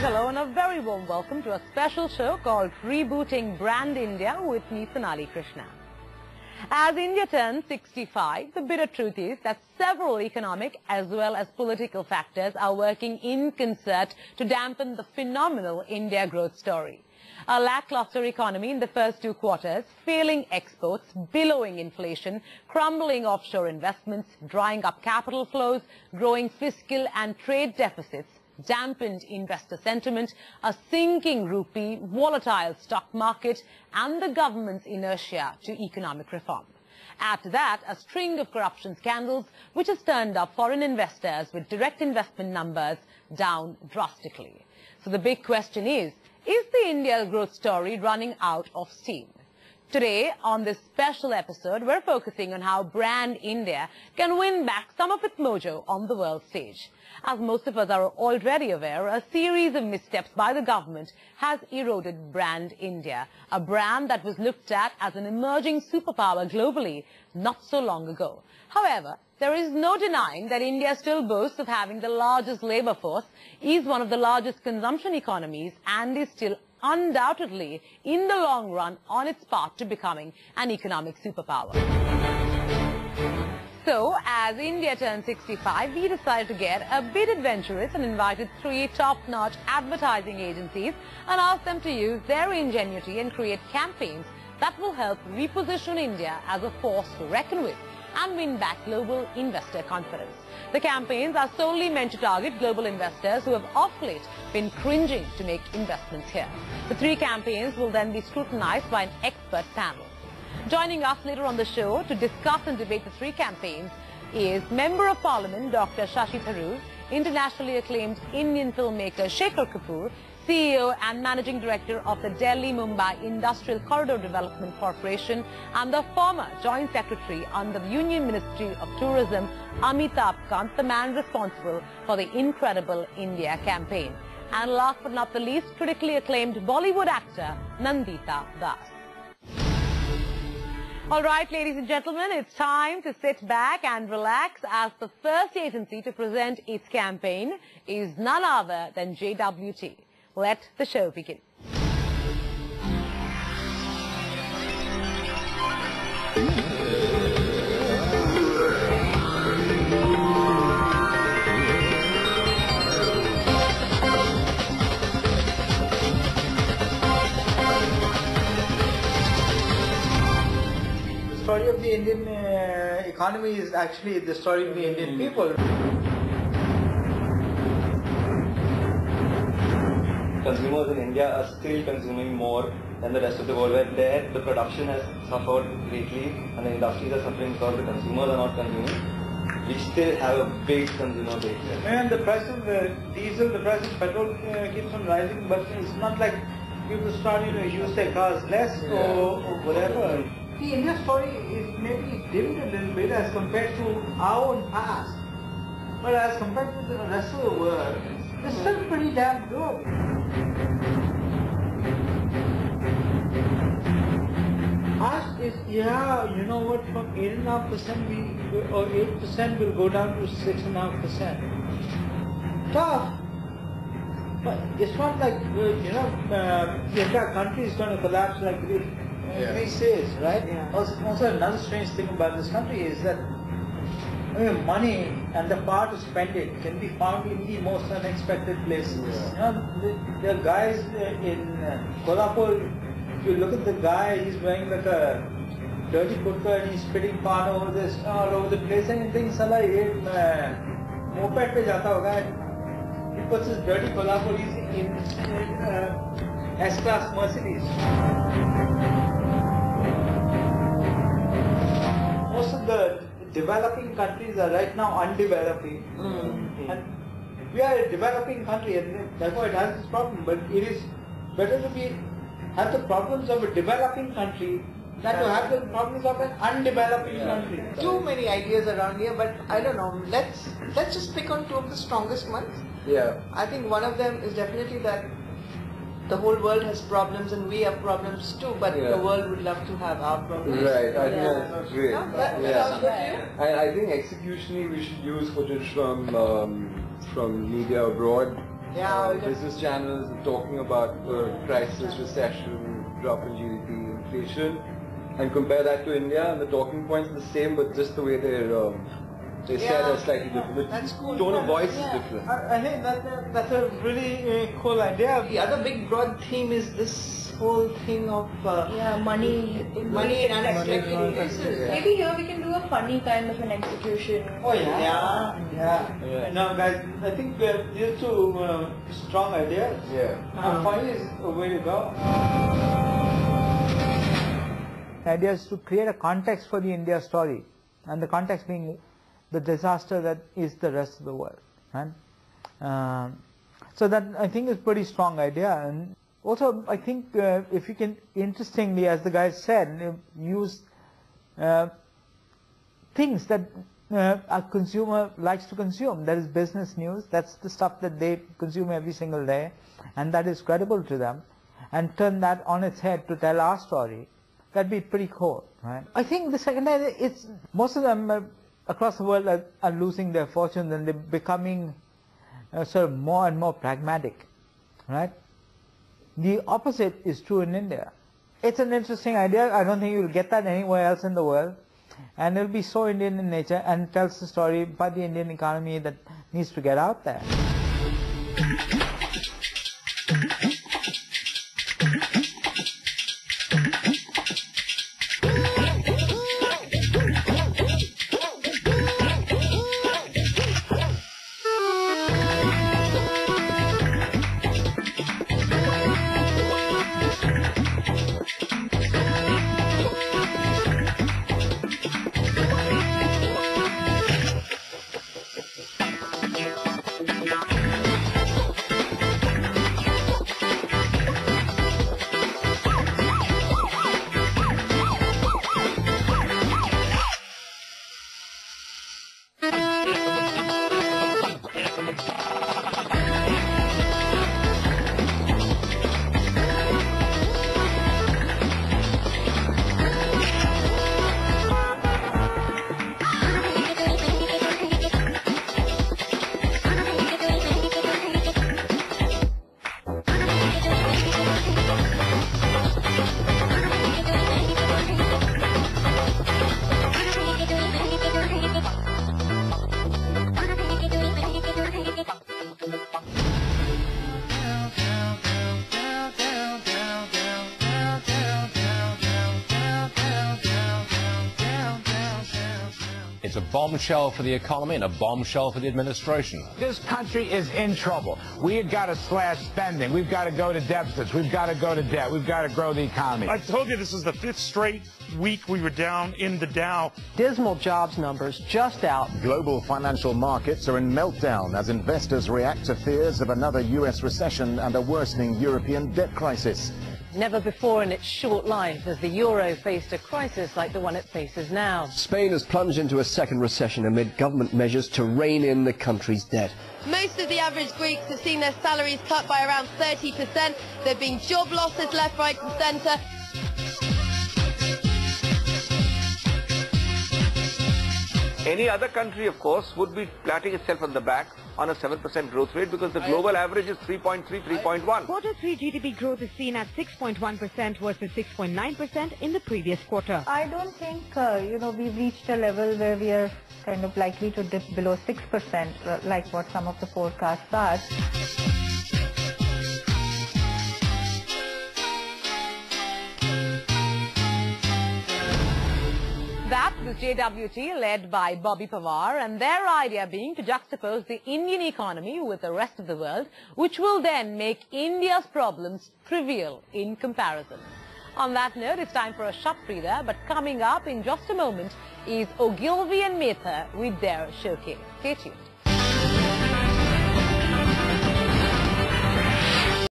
hello and a very warm welcome to a special show called Rebooting Brand India with me, Sonali Krishna. As India turns 65, the bitter truth is that several economic as well as political factors are working in concert to dampen the phenomenal India growth story. A lackluster economy in the first 2 quarters, failing exports, billowing inflation, crumbling offshore investments, drying up capital flows, growing fiscal and trade deficits, dampened investor sentiment, a sinking rupee, volatile stock market, and the government's inertia to economic reform. Add to that a string of corruption scandals which has turned up foreign investors with direct investment numbers down drastically. So the big question is the India growth story running out of steam? Today, on this special episode, we're focusing on how Brand India can win back some of its mojo on the world stage. As most of us are already aware, a series of missteps by the government has eroded Brand India, a brand that was looked at as an emerging superpower globally not so long ago. However, there is no denying that India still boasts of having the largest labor force, is one of the largest consumption economies, and is still undoubtedly, in the long run, on its path to becoming an economic superpower. So, as India turned 65, we decided to get a bit adventurous and invited 3 top-notch advertising agencies and asked them to use their ingenuity and create campaigns that will help reposition India as a force to reckon with and win back global investor confidence. The campaigns are solely meant to target global investors who have of late been cringing to make investments here. The 3 campaigns will then be scrutinized by an expert panel. Joining us later on the show to discuss and debate the 3 campaigns is Member of Parliament Dr. Shashi Tharoor, internationally acclaimed Indian filmmaker Shekhar Kapoor, CEO and Managing Director of the Delhi-Mumbai Industrial Corridor Development Corporation, and the former Joint Secretary under the Union Ministry of Tourism, Amitabh Kant, the man responsible for the Incredible India campaign. And last but not the least, critically acclaimed Bollywood actor Nandita Das. All right, ladies and gentlemen, it's time to sit back and relax as the first agency to present its campaign is none other than JWT. Let the show begin. The story of the Indian economy is actually the story of the Indian people. Consumers in India are still consuming more than the rest of the world, where there the production has suffered greatly and the industries are suffering because the consumers are not consuming. We still have a big consumer base. And the price of diesel, the price of petrol keeps on rising, but it's not like people start to use their cars less or whatever. The India story is maybe dimmed a little bit as compared to our own past, but as compared to the rest of the world, it's still pretty damn good. Us is, you know what, from 8.5% or 8% will go down to 6.5%. Tough. But it's not like, the entire country is going to collapse like Greece says, right? Yeah. Also, another strange thing about this country is that money and the power to spend it can be found in the most unexpected places. Yeah. There are guys in Kolhapur. If you look at the guy, he's wearing like a dirty kurta and he's spitting pan all over the place, and you think, "Sala, ye moped pe jata hoga." He puts his dirty Kolhapur in S-Class Mercedes. Most of the developing countries are right now undeveloping. And we are a developing country, and therefore it has this problem. But it is better to have the problems of a developing country than to have the problems of an undeveloping country. Too many ideas around here, but I don't know. Let's just pick on 2 of the strongest ones. Yeah. I think one of them is definitely that the whole world has problems and we have problems too, but the world would love to have our problems. Right, I think that's great. No, that sounds good to you? And I think executionally we should use footage from media abroad business channels talking about crisis, recession, drop in GDP, inflation, and compare that to India, and the talking points are the same, but just the way they said are slightly different. That's cool. Tone of voice is different. I think that's a really cool idea. The other big broad theme is this whole thing of money and unexpected increases. Maybe here we can do a funny kind of an execution. Oh yeah. No, guys, I think these two strong ideas. Yeah. Funny is a way to go. The idea is to create a context for the India story, and the context being the disaster that is the rest of the world. Right? So that I think is a pretty strong idea. And also, I think if you can, interestingly, as the guy said, use things that a consumer likes to consume. That is business news. That's the stuff that they consume every single day, and that is credible to them. And turn that on its head to tell our story. That'd be pretty cool, right? I think the second idea, it's most of them across the world are losing their fortunes, and they're becoming sort of more and more pragmatic, right? The opposite is true in India. It's an interesting idea. I don't think you'll get that anywhere else in the world. And it'll be so Indian in nature, and tells the story about the Indian economy that needs to get out there. It's a bombshell for the economy and a bombshell for the administration. This country is in trouble. We've got to slash spending. We've got to go to deficits. We've got to go to debt. We've got to grow the economy. I told you this is the 5th straight week we were down in the Dow. Dismal jobs numbers just out. Global financial markets are in meltdown as investors react to fears of another U.S. recession and a worsening European debt crisis. Never before in its short life has the euro faced a crisis like the one it faces now. Spain has plunged into a second recession amid government measures to rein in the country's debt. Most of the average Greeks have seen their salaries cut by around 30%. There have been job losses left, right and centre. Any other country, of course, would be patting itself on the back on a 7% growth rate because the global average is 3.3, 3.1. Q3 GDP growth is seen at 6.1% versus 6.9% in the previous quarter. I don't think, we've reached a level where we are kind of likely to dip below 6%, like what some of the forecasts are. That was JWT, led by Bobby Pawar, and their idea being to juxtapose the Indian economy with the rest of the world, which will then make India's problems trivial in comparison. On that note, it's time for a shop breather, but coming up in just a moment is Ogilvy and Mehta with their showcase. Stay tuned.